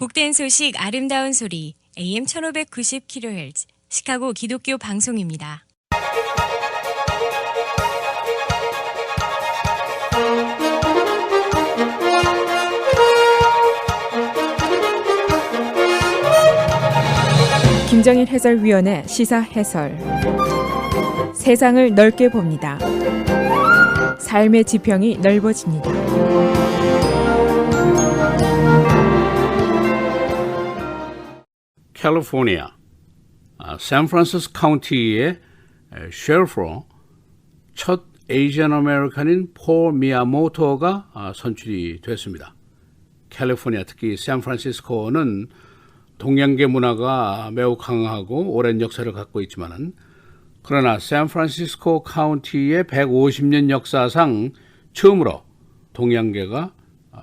복된 소식 아름다운 소리 AM 1590kHz 시카고 기독교 방송입니다. 김정일 해설위원의 시사 해설. 세상을 넓게 봅니다. 삶의 지평이 넓어집니다. 캘리포니아 샌프란시스코 카운티의 셰리프로 첫 에이지안 아메리칸인 폴 미야모토가 선출이 됐습니다. 캘리포니아, 특히 샌프란시스코는 동양계 문화가 매우 강하고 오랜 역사를 갖고 있지만은 그러나 샌프란시스코 카운티의 150년 역사상 처음으로 동양계가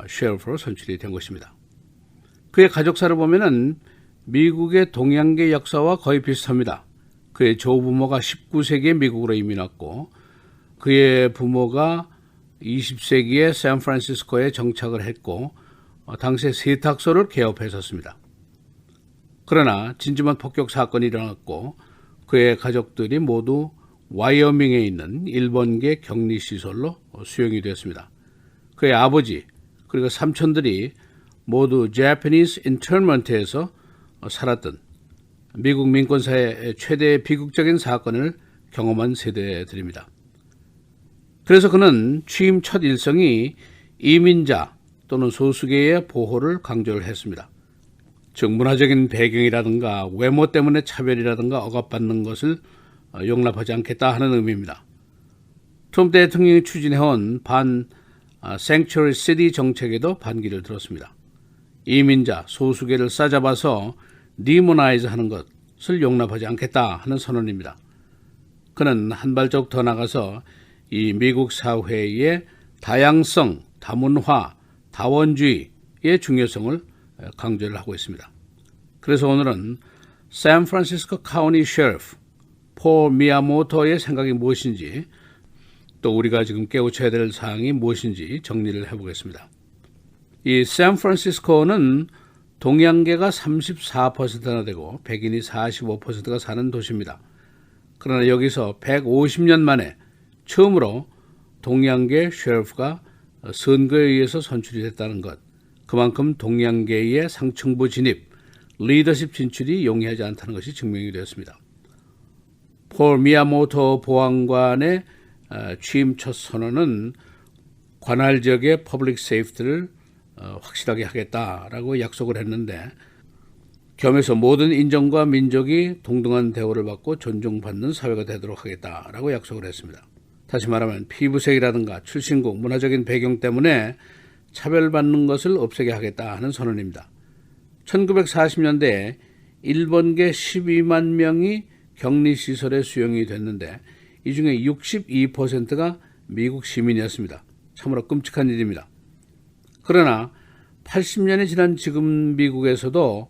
셰리프로 선출이 된 것입니다. 그의 가족사를 보면은 미국의 동양계 역사와 거의 비슷합니다. 그의 조부모가 19세기에 미국으로 이민 왔고 그의 부모가 20세기에 샌프란시스코에 정착을 했고 당시에 세탁소를 개업했었습니다. 그러나 진지한 폭격 사건이 일어났고 그의 가족들이 모두 와이어밍에 있는 일본계 격리시설로 수용이 되었습니다. 그의 아버지 그리고 삼촌들이 모두 Japanese internment에서 살았던 미국 민권사의 최대 비극적인 사건을 경험한 세대들입니다. 그래서 그는 취임 첫 일성이 이민자 또는 소수계의 보호를 강조를 했습니다. 즉 문화적인 배경이라든가 외모 때문에 차별이라든가 억압받는 것을 용납하지 않겠다 하는 의미입니다. 트럼프 대통령이 추진해온 반 Sanctuary City 정책에도 반기를 들었습니다. 이민자, 소수계를 싸잡아서 디모나이즈 하는 것을 용납하지 않겠다 하는 선언입니다. 그는 한 발짝 더 나가서 이 미국 사회의 다양성, 다문화, 다원주의의 중요성을 강조를 하고 있습니다. 그래서 오늘은 샌프란시스코 카운티 셰리프 폴 미야모토의 생각이 무엇인지 또 우리가 지금 깨우쳐야 될 사항이 무엇인지 정리를 해보겠습니다. 이 샌프란시스코는 동양계가 34%나 되고 백인이 45%가 사는 도시입니다. 그러나 여기서 150년 만에 처음으로 동양계 셰리프가 선거에 의해서 선출이 됐다는 것, 그만큼 동양계의 상층부 진입, 리더십 진출이 용이하지 않다는 것이 증명이 되었습니다. 폴 미야모토 보안관의 취임 첫 선언은 관할 지역의 퍼블릭 세이프티를 확실하게 하겠다라고 약속을 했는데 겸해서 모든 인종과 민족이 동등한 대우를 받고 존중받는 사회가 되도록 하겠다라고 약속을 했습니다. 다시 말하면 피부색이라든가 출신국, 문화적인 배경 때문에 차별받는 것을 없애게 하겠다 하는 선언입니다. 1940년대에 일본계 12만 명이 격리시설에 수용이 됐는데 이 중에 62%가 미국 시민이었습니다. 참으로 끔찍한 일입니다. 그러나 80년이 지난 지금 미국에서도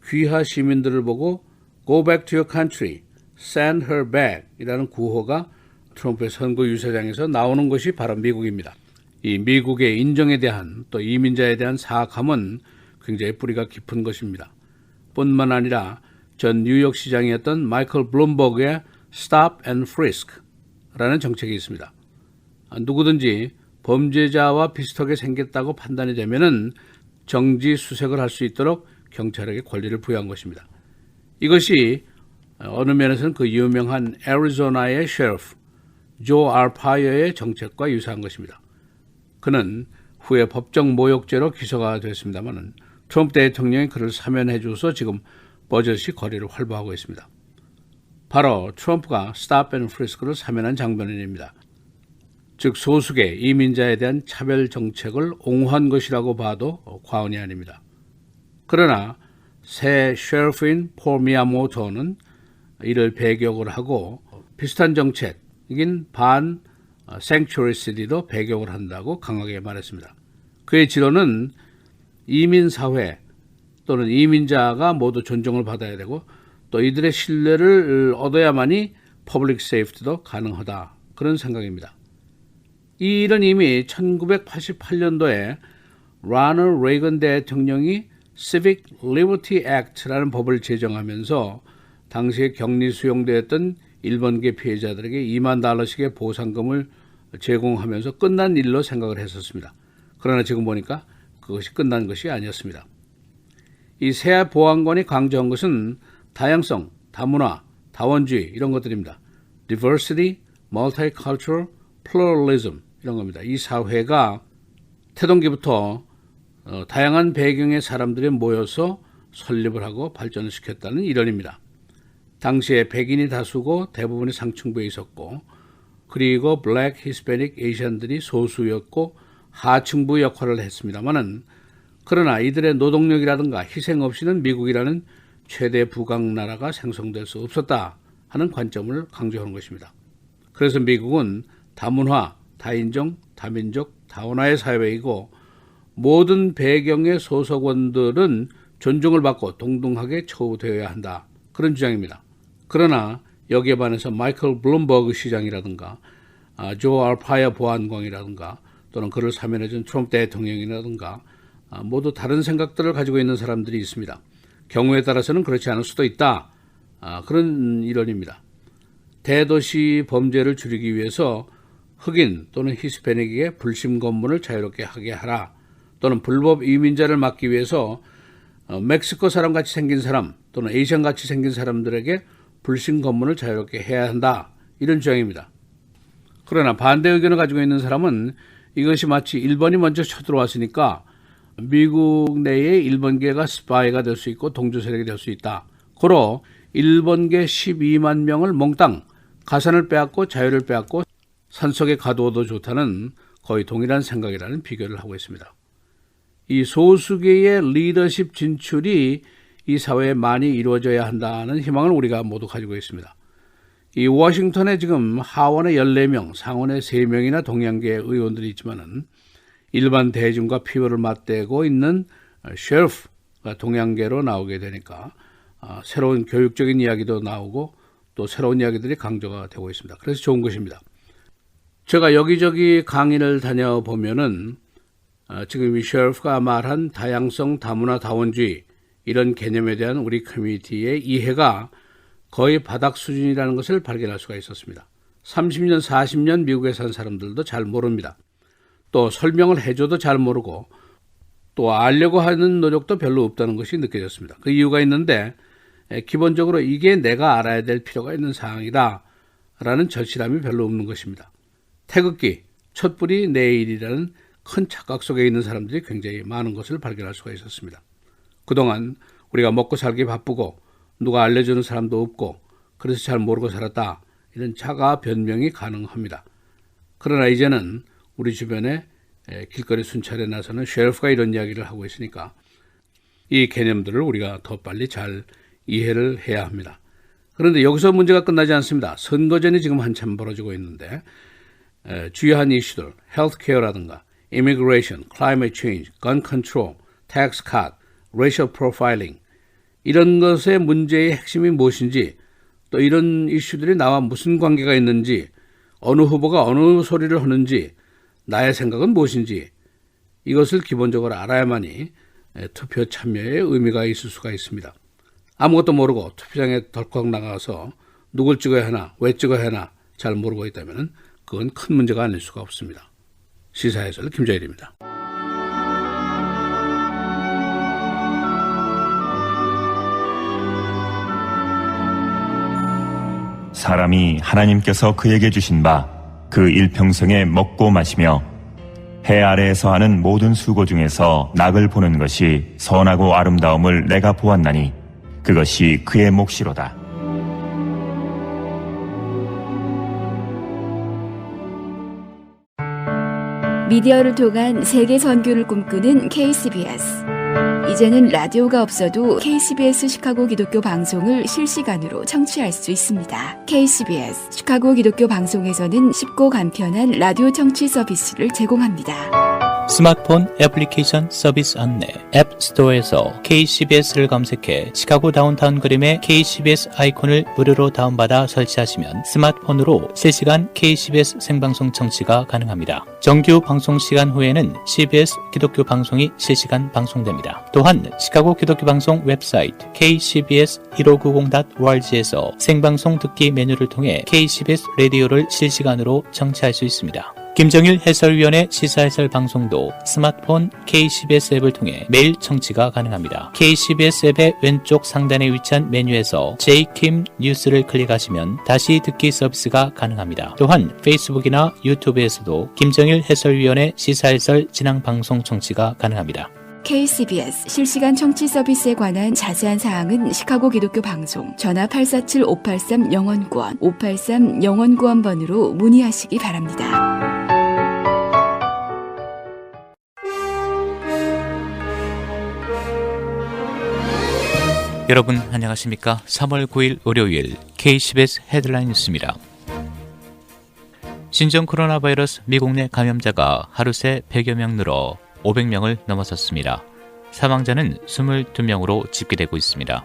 귀하 시민들을 보고 Go back to your country, send her back 이라는 구호가 트럼프의 선거 유세장에서 나오는 것이 바로 미국입니다. 이 미국의 인종에 대한 또 이민자에 대한 사악함은 굉장히 뿌리가 깊은 것입니다. 뿐만 아니라 전 뉴욕시장이었던 마이클 블룸버그의 Stop and Frisk라는 정책이 있습니다. 누구든지 범죄자와 비슷하게 생겼다고 판단이 되면은 정지 수색을 할 수 있도록 경찰에게 권리를 부여한 것입니다. 이것이 어느 면에서는 그 유명한 애리조나의 셰리프 조 알파이어의 정책과 유사한 것입니다. 그는 후에 법정 모욕죄로 기소가 됐습니다만 트럼프 대통령이 그를 사면해 줘서 지금 버젓이 거리를 활보하고 있습니다. 바로 트럼프가 Stop and Frisk를 사면한 장면입니다. 즉 소수계 이민자에 대한 차별 정책을 옹호한 것이라고 봐도 과언이 아닙니다. 그러나 새 셰리프인 폴 미야모토는 이를 배격을 하고 비슷한 정책인 반 Sanctuary City도 배격을 한다고 강하게 말했습니다. 그의 지론은 이민사회 또는 이민자가 모두 존중을 받아야 되고 또 이들의 신뢰를 얻어야만이 퍼블릭 세이프티도 가능하다. 그런 생각입니다. 이 일은 이미 1988년도에 라널드 레이건 대통령이 Civic Liberty Act라는 법을 제정하면서 당시에 격리 수용되었던 일본계 피해자들에게 $20,000씩의 보상금을 제공하면서 끝난 일로 생각을 했었습니다. 그러나 지금 보니까 그것이 끝난 것이 아니었습니다. 이 새 보안관이 강조한 것은 다양성, 다문화, 다원주의 이런 것들입니다. Diversity, Multicultural, Pluralism 이런 겁니다. 이 사회가 태동기부터 다양한 배경의 사람들이 모여서 설립을 하고 발전을 시켰다는 일원입니다. 당시에 백인이 다수고 대부분이 상층부에 있었고 그리고 블랙, 히스패닉, 에이시안들이 소수였고 하층부 역할을 했습니다마는 그러나 이들의 노동력이라든가 희생 없이는 미국이라는 최대 부강 나라가 생성될 수 없었다 하는 관점을 강조하는 것입니다. 그래서 미국은 다문화, 다인종, 다민족, 다원화의 사회이고 모든 배경의 소속원들은 존중을 받고 동등하게 처우되어야 한다. 그런 주장입니다. 그러나 여기에 반해서 마이클 블룸버그 시장이라든가 조 알파이어 보안관이라든가 또는 그를 사면해준 트럼프 대통령이라든가 모두 다른 생각들을 가지고 있는 사람들이 있습니다. 경우에 따라서는 그렇지 않을 수도 있다. 그런 이론입니다. 대도시 범죄를 줄이기 위해서 흑인 또는 히스패닉에게 불심 검문을 자유롭게 하게 하라. 또는 불법 이민자를 막기 위해서 멕시코 사람같이 생긴 사람 또는 에이시안같이 생긴 사람들에게 불심 검문을 자유롭게 해야 한다. 이런 주장입니다. 그러나 반대 의견을 가지고 있는 사람은 이것이 마치 일본이 먼저 쳐들어왔으니까 미국 내에 일본계가 스파이가 될 수 있고 동조 세력이 될 수 있다. 고로 일본계 12만 명을 몽땅 가산을 빼앗고 자유를 빼앗고 산속에 가두어도 좋다는 거의 동일한 생각이라는 비교를 하고 있습니다. 이 소수계의 리더십 진출이 이 사회에 많이 이루어져야 한다는 희망을 우리가 모두 가지고 있습니다. 이 워싱턴에 지금 하원에 14명, 상원에 3명이나 동양계 의원들이 있지만은 일반 대중과 피부를 맞대고 있는 셰리프가 동양계로 나오게 되니까 새로운 교육적인 이야기도 나오고 또 새로운 이야기들이 강조가 되고 있습니다. 그래서 좋은 것입니다. 제가 여기저기 강의를 다녀보면은 지금 이 셰리프가 말한 다양성, 다문화, 다원주의 이런 개념에 대한 우리 커뮤니티의 이해가 거의 바닥 수준이라는 것을 발견할 수가 있었습니다. 30년, 40년 미국에 산 사람들도 잘 모릅니다. 또 설명을 해줘도 잘 모르고 또 알려고 하는 노력도 별로 없다는 것이 느껴졌습니다. 그 이유가 있는데 기본적으로 이게 내가 알아야 될 필요가 있는 사항이다 라는 절실함이 별로 없는 것입니다. 태극기, 촛불이 내일이라는 큰 착각 속에 있는 사람들이 굉장히 많은 것을 발견할 수가 있었습니다. 그동안 우리가 먹고 살기 바쁘고 누가 알려주는 사람도 없고 그래서 잘 모르고 살았다 이런 자가 변명이 가능합니다. 그러나 이제는 우리 주변에 길거리 순찰에 나서는 셰리프가 이런 이야기를 하고 있으니까 이 개념들을 우리가 더 빨리 잘 이해를 해야 합니다. 그런데 여기서 문제가 끝나지 않습니다. 선거전이 지금 한참 벌어지고 있는데 주요한 이슈들, 헬스케어라든가 immigration, climate change, gun control, tax cut, racial profiling 이런 것의 문제의 핵심이 무엇인지 또 이런 이슈들이 나와 무슨 관계가 있는지 어느 후보가 어느 소리를 하는지 나의 생각은 무엇인지 이것을 기본적으로 알아야만이 투표 참여에 의미가 있을 수가 있습니다. 아무것도 모르고 투표장에 덜컥 나가서 누굴 찍어야 하나 왜 찍어야 하나 잘 모르고 있다면 그건 큰 문제가 아닐 수가 없습니다. 시사해설 김자일입니다. 사람이 하나님께서 그에게 주신 바 그 일평생에 먹고 마시며 해 아래에서 하는 모든 수고 중에서 낙을 보는 것이 선하고 아름다움을 내가 보았나니 그것이 그의 몫이로다. 미디어를 통한 세계 선교를 꿈꾸는 KCBS. 이제는 라디오가 없어도 KCBS 시카고 기독교 방송을 실시간으로 청취할 수 있습니다. KCBS 시카고 기독교 방송에서는 쉽고 간편한 라디오 청취 서비스를 제공합니다. 스마트폰 애플리케이션 서비스 안내 앱스토어에서 KCBS를 검색해 시카고 다운타운 그림의 KCBS 아이콘을 무료로 다운받아 설치하시면 스마트폰으로 실시간 KCBS 생방송 청취가 가능합니다. 정규 방송 시간 후에는 CBS 기독교 방송이 실시간 방송됩니다. 또한 시카고 기독교 방송 웹사이트 kcbs1590.org에서 생방송 듣기 메뉴를 통해 KCBS 라디오를 실시간으로 청취할 수 있습니다. 김정일 해설위원의 시사해설 방송도 스마트폰 KCBS 앱을 통해 매일 청취가 가능합니다. KCBS 앱의 왼쪽 상단에 위치한 메뉴에서 J킴 뉴스를 클릭하시면 다시 듣기 서비스가 가능합니다. 또한 페이스북이나 유튜브에서도 김정일 해설위원의 시사해설 진행 방송 청취가 가능합니다. KCBS 실시간 청취 서비스에 관한 자세한 사항은 시카고 기독교 방송 전화 847-583-영원구원 583-영원구원번으로 문의하시기 바랍니다. 여러분 안녕하십니까? 3월 9일 월요일 KCBS 헤드라인 뉴스입니다. 신종 코로나 바이러스 미국 내 감염자가 하루 새 100여 명 늘어 500명을 넘어섰습니다. 사망자는 22명으로 집계되고 있습니다.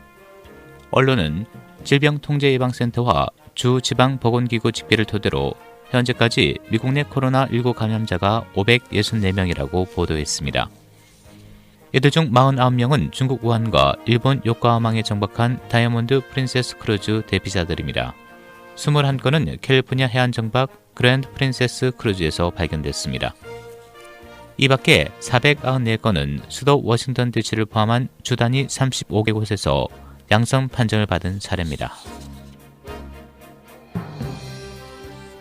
언론은 질병통제예방센터와 주 지방보건기구 집계를 토대로 현재까지 미국 내 코로나19 감염자가 564명이라고 보도했습니다. 이들 중 49명은 중국 우한과 일본 요코하마에 정박한 다이아몬드 프린세스 크루즈 대피자들입니다. 21건은 캘리포니아 해안 정박 그랜드 프린세스 크루즈에서 발견됐습니다. 이 밖에 494건은 수도 워싱턴 DC를 포함한 주 단위 35개곳에서 양성 판정을 받은 사례입니다.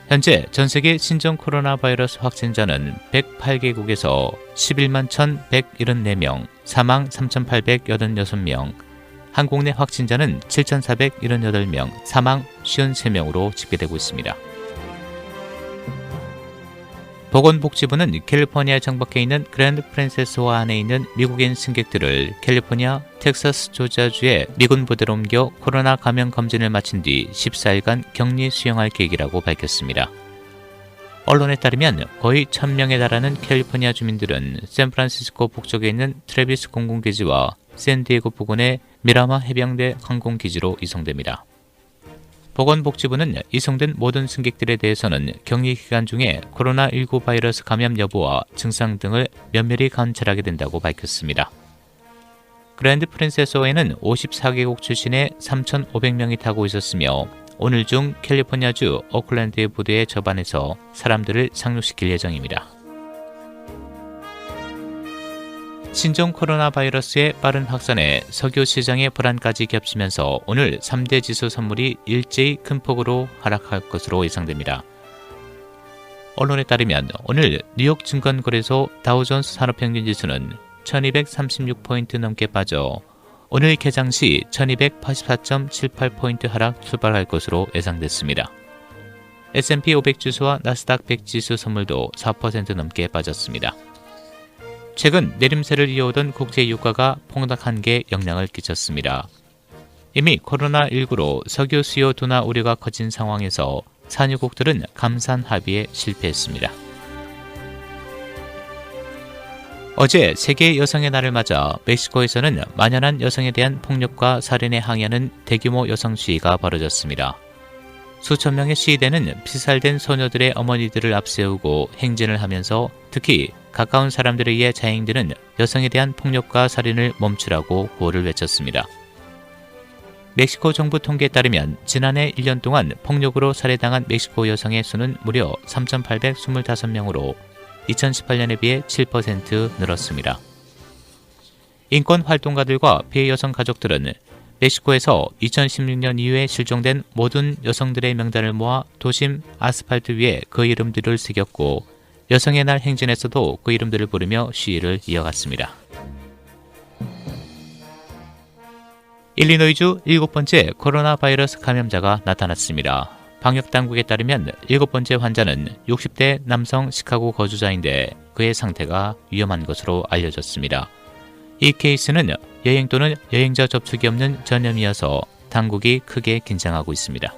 현재 전세계 신종 코로나 바이러스 확진자는 108개국에서 11만 1,174명, 사망 3,886명, 한국 내 확진자는 7,478명, 사망 53명으로 집계되고 있습니다. 보건복지부는 캘리포니아 정박해 있는 그랜드 프린세스호 안에 있는 미국인 승객들을 캘리포니아, 텍사스, 조지아주의 미군 부대로 옮겨 코로나 감염 검진을 마친 뒤 14일간 격리 수용할 계획이라고 밝혔습니다. 언론에 따르면 거의 1,000명에 달하는 캘리포니아 주민들은 샌프란시스코 북쪽에 있는 트래비스 공군기지와 샌디에고 부근의 미라마 해병대 항공기지로 이송됩니다. 보건복지부는 이송된 모든 승객들에 대해서는 격리 기간 중에 코로나19 바이러스 감염 여부와 증상 등을 면밀히 관찰하게 된다고 밝혔습니다. 그랜드 프린세스호에는 54개국 출신의 3,500명이 타고 있었으며 오늘 중 캘리포니아주 오클랜드의 부두에 접안해서 사람들을 상륙시킬 예정입니다. 신종 코로나 바이러스의 빠른 확산에 석유 시장의 불안까지 겹치면서 오늘 3대 지수 선물이 일제히 큰 폭으로 하락할 것으로 예상됩니다. 언론에 따르면 오늘 뉴욕 증권거래소 다우존스 산업평균지수는 1236포인트 넘게 빠져 오늘 개장 시 1284.78포인트 하락 출발할 것으로 예상됐습니다. S&P 500 지수와 나스닥 100 지수 선물도 4% 넘게 빠졌습니다. 최근 내림세를 이어오던 국제 유가가 폭락한 게 영향을 끼쳤습니다. 이미 코로나19로 석유 수요 둔화 우려가 커진 상황에서 산유국들은 감산 합의에 실패했습니다. 어제 세계 여성의 날을 맞아 멕시코에서는 만연한 여성에 대한 폭력과 살인에 항의하는 대규모 여성 시위가 벌어졌습니다. 수천 명의 시위대는 피살된 소녀들의 어머니들을 앞세우고 행진을 하면서 특히 가까운 사람들에 의해 자행되는 여성에 대한 폭력과 살인을 멈추라고 구호를 외쳤습니다. 멕시코 정부 통계에 따르면 지난해 1년 동안 폭력으로 살해당한 멕시코 여성의 수는 무려 3,825명으로 2018년에 비해 7% 늘었습니다. 인권활동가들과 피해 여성 가족들은 멕시코에서 2016년 이후에 실종된 모든 여성들의 명단을 모아 도심 아스팔트 위에 그 이름들을 새겼고 여성의 날 행진에서도 그 이름들을 부르며 시위를 이어갔습니다. 일리노이주 7번째 코로나 바이러스 감염자가 나타났습니다. 방역당국에 따르면 7번째 환자는 60대 남성 시카고 거주자인데 그의 상태가 위험한 것으로 알려졌습니다. 이 케이스는 여행 또는 여행자 접촉이 없는 전염이어서 당국이 크게 긴장하고 있습니다.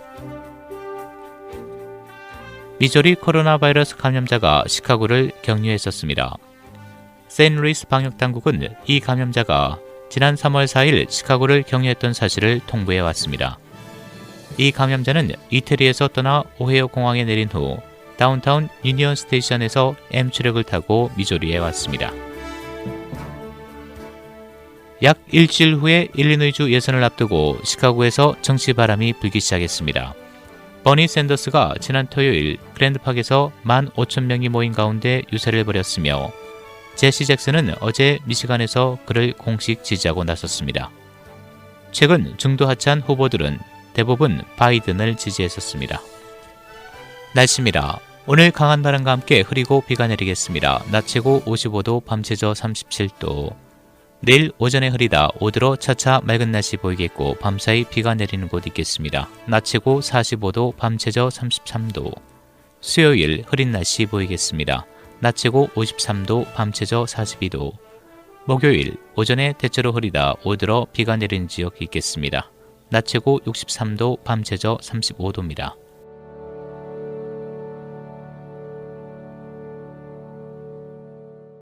미조리 코로나 바이러스 감염자가 시카고를 격리했었습니다. 세인루이스 방역당국은 이 감염자가 지난 3월 4일 시카고를 경유했던 사실을 통보해 왔습니다. 이 감염자는 이태리에서 떠나 오헤어 공항에 내린 후 다운타운 유니언 스테이션에서 M출역을 타고 미조리에 왔습니다. 약 일주일 후에 일리노이주 예선을 앞두고 시카고에서 정치 바람이 불기 시작했습니다. 버니 샌더스가 지난 토요일 그랜드팍에서 15,000명이 모인 가운데 유세를 벌였으며 제시 잭슨은 어제 미시간에서 그를 공식 지지하고 나섰습니다. 최근 중도 하차한 후보들은 대부분 바이든을 지지했었습니다. 날씨입니다. 오늘 강한 바람과 함께 흐리고 비가 내리겠습니다. 낮 최고 55도, 밤 최저 37도. 내일 오전에 흐리다 5도로 차차 맑은 날씨 보이겠고 밤사이 비가 내리는 곳 있겠습니다. 낮 최고 45도, 밤 최저 33도. 수요일 흐린 날씨 보이겠습니다. 낮 최고 53도, 밤 최저 42도. 목요일 오전에 대체로 흐리다 5도로 비가 내리는 지역 있겠습니다. 낮 최고 63도, 밤 최저 35도입니다.